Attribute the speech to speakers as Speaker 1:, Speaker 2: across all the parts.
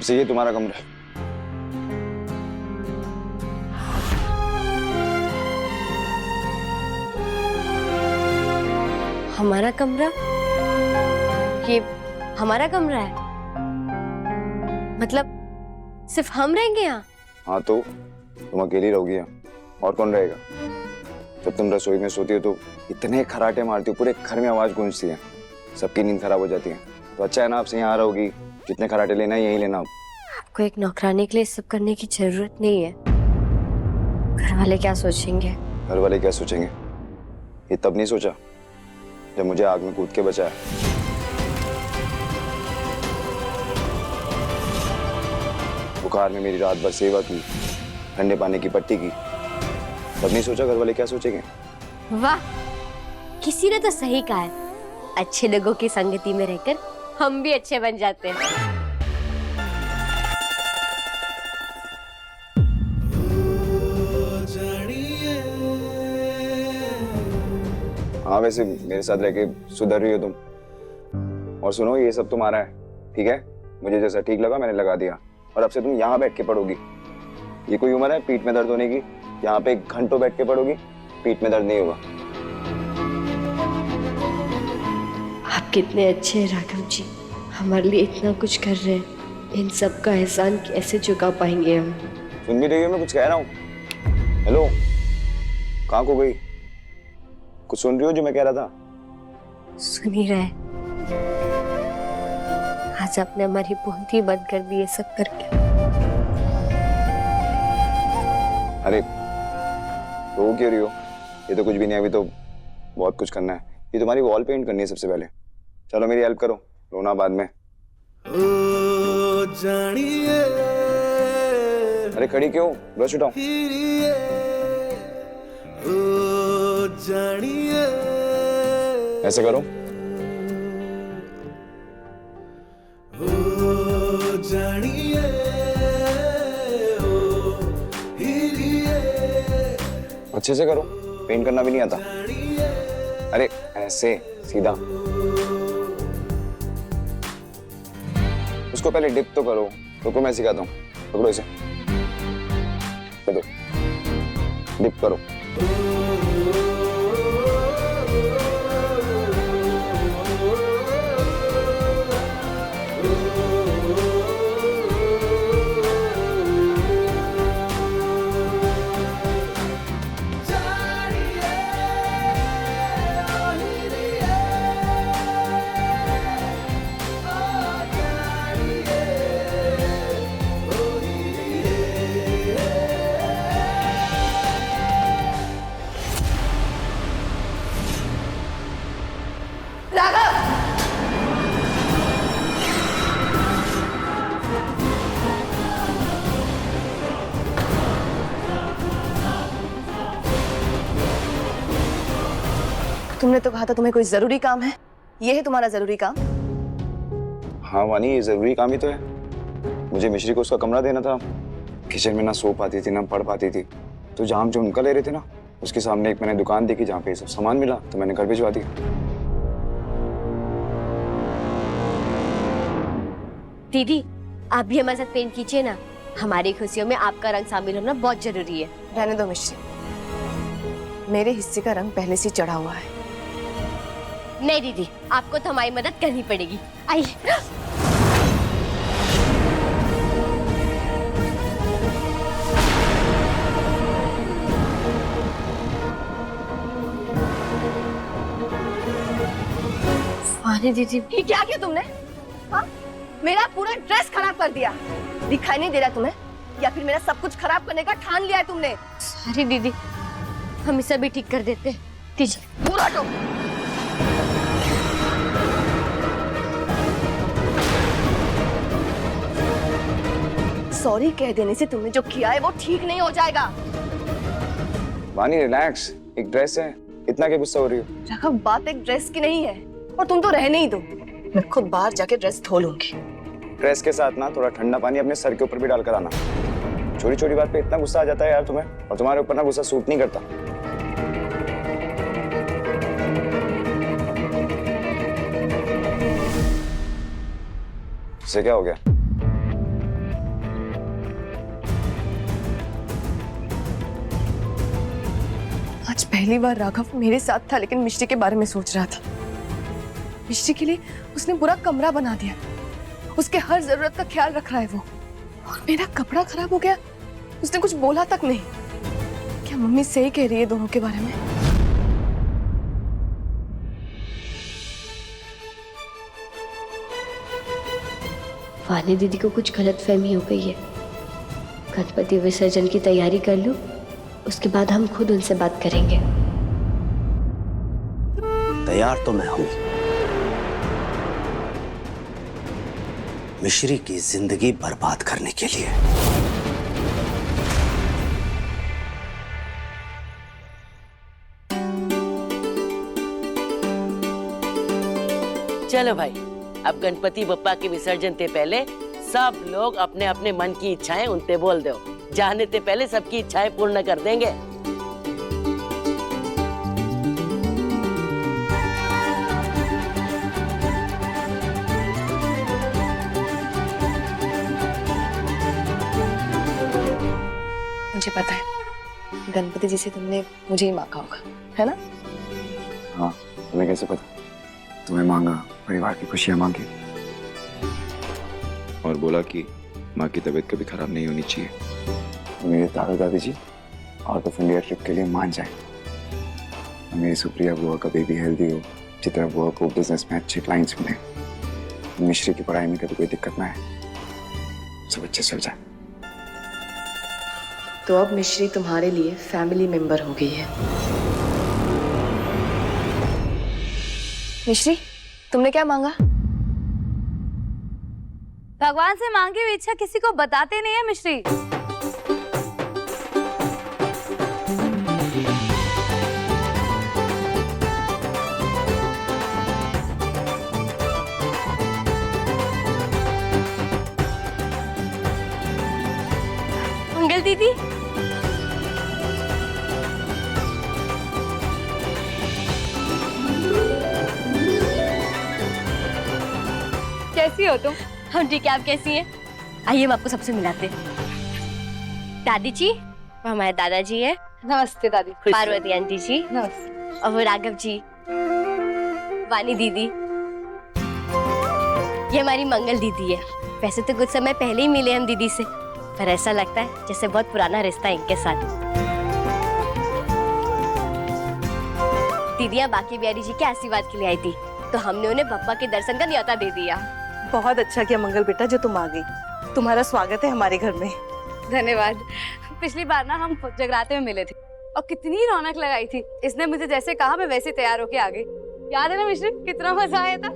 Speaker 1: अब से ये तुम्हारा कमरा है।
Speaker 2: हमारा कमरा? ये हमारा कमरा है? मतलब सिर्फ हम रहेंगे यहाँ?
Speaker 1: हाँ तो तुम अकेली रहोगी यहाँ, और कौन रहेगा? जब तुम रसोई में सोती हो तो इतने खराटे मारती हो, पूरे घर में आवाज गूंजती है, सबकी नींद खराब हो जाती है। तो अच्छा है ना, आपसे यहाँ रहोगी, जितने खराटे लेना है यही लेना।
Speaker 2: आपको एक नौकरानी के लिए सब करने की जरूरत नहीं है। घर वाले क्या सोचेंगे?
Speaker 1: घर वाले क्या सोचेंगे ये तब नहीं सोचा जब मुझे आग में कूद के बचाया। बुखार में मेरी रात भर सेवा की, ठंडे पानी की पट्टी की, तब नहीं सोचा घर वाले क्या सोचेंगे।
Speaker 2: वाह, किसी ने तो सही कहा है, अच्छे लोगों की संगति में रहकर हम भी अच्छे बन जाते हैं।
Speaker 1: हाँ वैसे मेरे साथ रह के सुधर रही हो तुम। और सुनो, ये सब तुम्हारा है, ठीक है? मुझे जैसा ठीक लगा मैंने लगा दिया, और अब से तुम यहाँ बैठ के पढ़ोगी। ये कोई उम्र है पीठ में दर्द होने की? यहाँ पे घंटों बैठ के पढ़ोगी, पीठ में दर्द नहीं होगा।
Speaker 2: आप कितने अच्छे हैं राघव जी, हमारे लिए इतना कुछ कर रहे हैं। इन सब का एहसान कैसे चुका पाएंगे हम?
Speaker 1: सुन भी रही हो मैं कुछ कह रहा हूँ? हेलो, कहाँ को गई? कुछ सुन रही हो जो मैं कह रहा था?
Speaker 2: सुन ही रहे। आज आपने हमारी बोलती बंद कर दी ये सब करके।
Speaker 1: अरे रो क्यों रही हो? ये तो कुछ भी नहीं, अभी तो बहुत कुछ करना है। ये तुम्हारी वॉल पेंट करनी है सबसे पहले। चलो मेरी हेल्प करो, रोना बाद में।
Speaker 3: ओ जानिए,
Speaker 1: अरे खड़ी क्यों? ब्रश उठाओ।
Speaker 3: ओ जानिए,
Speaker 1: ऐसे करो।
Speaker 3: ओ जानिए, ओ हीरिए,
Speaker 1: अच्छे से करो, पेंट करना भी नहीं आता। अरे ऐसे सीधा। उसको पहले डिप तो करो। रुको मैं सिखाता हूँ, पकड़ो इसे, दे दो, डिप करो।
Speaker 4: तुमने तो कहा था तुम्हें कोई जरूरी काम है, ये है तुम्हारा जरूरी काम?
Speaker 1: हाँ वानी, ये जरूरी काम ही तो है। मुझे मिश्री को उसका कमरा देना था। किचन में ना सो पाती थी ना पढ़ पाती थी, तो जहाँ जो उनका ले रहे थे ना, उसके सामने एक मैंने दुकान देखी जहाँ पे सब सामान मिला, तो मैंने घर भिजवा दिया।
Speaker 2: दीदी, आप भी हमारे साथ पेंट कीजिए ना, हमारी खुशियों में आपका रंग शामिल होना बहुत जरूरी है।
Speaker 4: रहने दो मिश्री, मेरे हिस्से का रंग पहले से चढ़ा हुआ है।
Speaker 2: नहीं दीदी, आपको तो हमारी मदद करनी पड़ेगी। आइए। वानी दीदी,
Speaker 4: ये क्या किया तुमने? हाँ, मेरा पूरा ड्रेस खराब कर दिया। दिखाई नहीं दे रहा तुम्हें? या फिर मेरा सब कुछ खराब करने का ठान लिया है तुमने?
Speaker 2: सॉरी दीदी, हम इसे भी ठीक कर देते। दीजिए।
Speaker 4: दूर हटो। सॉरी कह देने से तुमने जो किया है वो ठीक नहीं हो जाएगा।
Speaker 1: वानी रिलैक्स, एक ड्रेस है, इतना क्या गुस्सा हो रही हो?
Speaker 4: राघव, बात एक ड्रेस की नहीं है, और तुम तो रहने ही दो। मैं खुद बाहर जाके ड्रेस धो लूंगी।
Speaker 1: ड्रेस के साथ ना थोड़ा ठंडा पानी अपने सर के ऊपर भी डालकर आना। छोटी छोटी बात पे इतना गुस्सा आ जाता है यार तुम्हें, और तुम्हारे ऊपर ना गुस्सा सूट नहीं करता। इससे क्या हो गया?
Speaker 4: पहली बार राघव मेरे साथ था, लेकिन मिश्री के बारे में सोच रहा था। मिश्री के लिए उसने पूरा कमरा बना दिया, उसके हर जरूरत का ख्याल रख रहा है वो। और मेरा कपड़ा खराब हो गया, उसने कुछ बोला तक नहीं। क्या मम्मी सही कह रही है दोनों के बारे में?
Speaker 2: वानी दीदी को कुछ गलतफहमी हो गई है। गणपति विसर्जन की तैयारी कर लो, उसके बाद हम खुद उनसे बात करेंगे।
Speaker 5: तैयार तो मैं हूं। मिश्री की जिंदगी बर्बाद करने के लिए।
Speaker 6: चलो भाई, अब गणपति बप्पा के विसर्जन से पहले सब लोग अपने अपने मन की इच्छाएं उनते बोल दो। जाने से पहले सबकी इच्छाएं पूर्ण कर देंगे।
Speaker 4: मुझे पता है गणपति जी से तुमने मुझे ही मांगा होगा, है ना?
Speaker 1: हाँ, तुम्हें कैसे पता? तुम्हें मांगा, परिवार की खुशियां मांगी और बोला कि माँ की तबीयत कभी खराब नहीं होनी चाहिए। मेरे दादा दादी जी आउट ऑफ इंडिया ट्रिप के लिए मान जाए। मेरी सुप्रिया बुआ का बेबी हेल्दी हो, चित्रा बुआ को बिजनेस में अच्छे क्लाइंट्स मिले, मिश्री की पढ़ाई में कभी कोई दिक्कत ना है, सब अच्छे चल जाए।
Speaker 4: तो अब मिश्री तुम्हारे लिए फैमिली मेंबर हो गई है। मिश्री, तुमने क्या मांगा?
Speaker 7: भगवान से मांगी हुई इच्छा किसी को बताते नहीं है मिश्री। मंगल दीदी, कैसी हो तुम?
Speaker 2: हम ठीक है, आप कैसी हैं? आइए हम आपको सबसे मिलाते हैं। दादी जी, वो हमारे दादाजी हैं।
Speaker 7: नमस्ते दादी।
Speaker 2: पार्वती आंटी जी,
Speaker 7: नमस्ते।
Speaker 2: और वो राघव जी, वानी दीदी, ये हमारी मंगल दीदी है। वैसे तो कुछ समय पहले ही मिले हम दीदी से, पर ऐसा लगता है जैसे बहुत पुराना रिश्ता है इनके साथ। दीदियाँ बाकी बिहारी जी के आशीर्वाद के लिए आई थी, तो हमने उन्हें बप्पा के दर्शन का न्योता दे दिया।
Speaker 8: बहुत अच्छा किया मंगल बेटा जो तुम आ गई। तुम्हारा स्वागत है हमारे घर में।
Speaker 7: धन्यवाद। पिछली बार ना हम जगराते में मिले थे और कितनी रौनक लगाई थी। इसने मुझे जैसे कहा मैं वैसे तैयार होके आ गई। याद है ना मिश्री, कितना मजा आया था?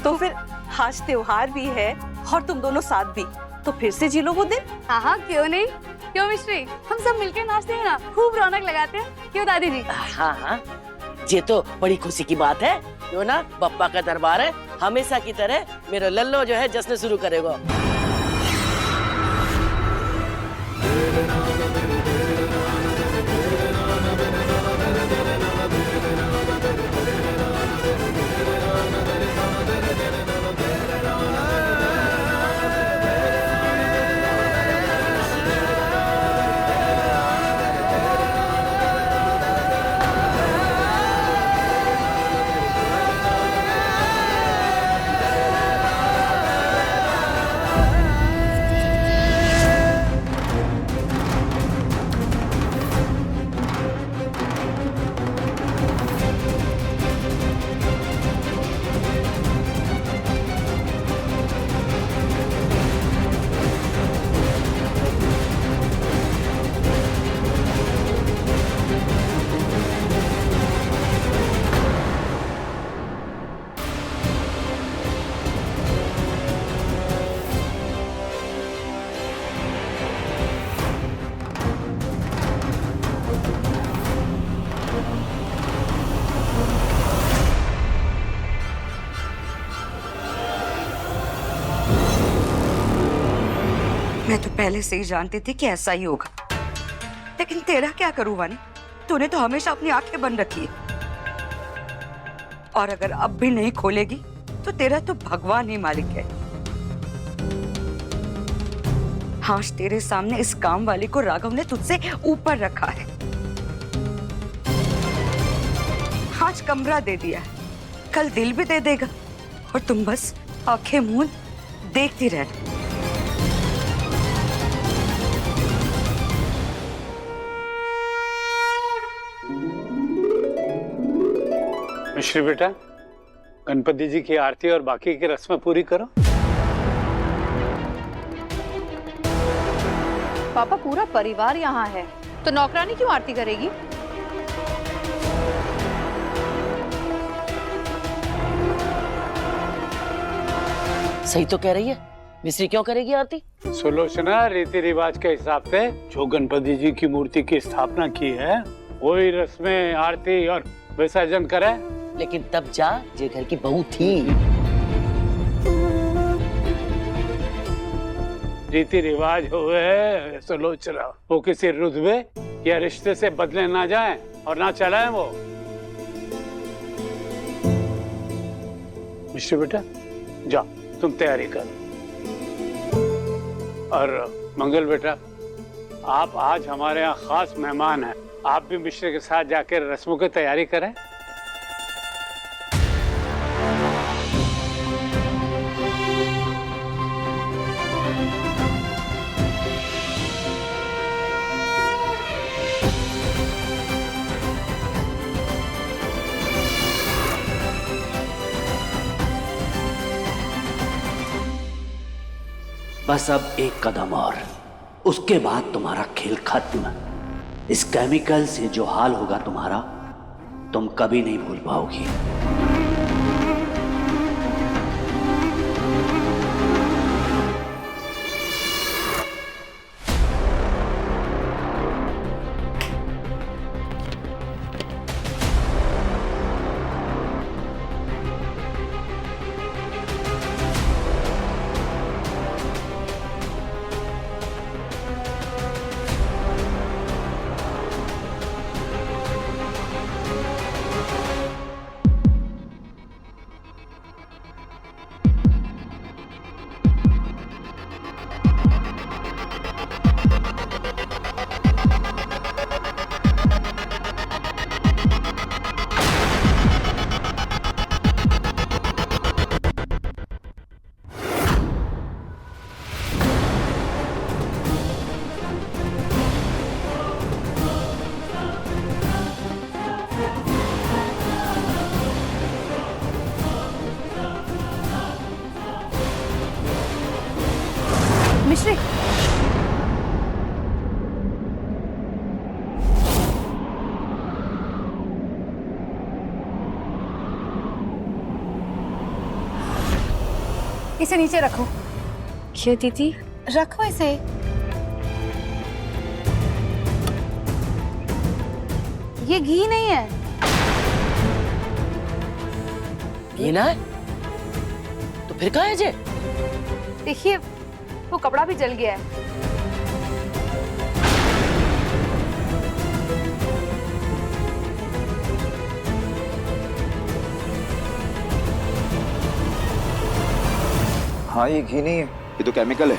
Speaker 8: तो फिर आज त्योहार भी है और तुम दोनों साथ भी, तो फिर से जी लो वो दिन।
Speaker 7: हाँ हाँ, क्यों नहीं। क्यों मिश्री, हम सब मिलकर नाचते हैं ना, खूब रौनक लगाते हैं। क्यों दादी जी?
Speaker 6: हाँ हाँ, ये तो बड़ी खुशी की बात है। क्यों ना, बप्पा का दरबार है, हमेशा की तरह मेरा लल्लो जो है जश्न शुरू करेगा।
Speaker 9: मैं तो पहले से ही जानती थी कि ऐसा ही होगा, लेकिन तेरा क्या करूं वानी? तूने तो हमेशा अपनी आंखें बंद रखी है, और अगर अब भी नहीं खोलेगी तो तेरा तो भगवान ही मालिक है। आज तेरे सामने इस काम वाली को राघव ने तुझसे ऊपर रखा है। आज कमरा दे दिया, कल दिल भी दे देगा और तुम बस आंखें मूंद देखती रहना।
Speaker 10: मिश्री बेटा, गणपति जी की आरती और बाकी की रस्में पूरी करो।
Speaker 7: पापा पूरा परिवार यहाँ है तो नौकरानी क्यों आरती करेगी?
Speaker 6: सही तो कह रही है, मिश्री क्यों करेगी आरती?
Speaker 10: सुलोचना, रीति रिवाज के हिसाब से जो गणपति जी की मूर्ति की स्थापना की है वही रस्में, आरती और विसर्जन करे।
Speaker 6: लेकिन तब जा जे घर की बहू थी।
Speaker 10: रीति रिवाज हुए सुलोचना, वो किसी रुतबे या रिश्ते से बदले ना जाएं और ना चलाएं वो। मिश्री बेटा जाओ, तुम तैयारी करो। और मंगल बेटा, आप आज हमारे यहाँ खास मेहमान हैं, आप भी मिश्री के साथ जाकर रस्मों की तैयारी करें।
Speaker 5: बस अब एक कदम और, उसके बाद तुम्हारा खेल खत्म। इस केमिकल से जो हाल होगा तुम्हारा, तुम कभी नहीं भूल पाओगी।
Speaker 7: मिश्री, इसे नीचे रखो।
Speaker 2: क्यों दीदी?
Speaker 7: रखो इसे। ये घी नहीं है।
Speaker 6: घी ना है तो फिर कहाँ है जे?
Speaker 7: देखिए, वो कपड़ा भी जल गया है।
Speaker 1: हाँ, ये घी नहीं है, ये तो केमिकल है।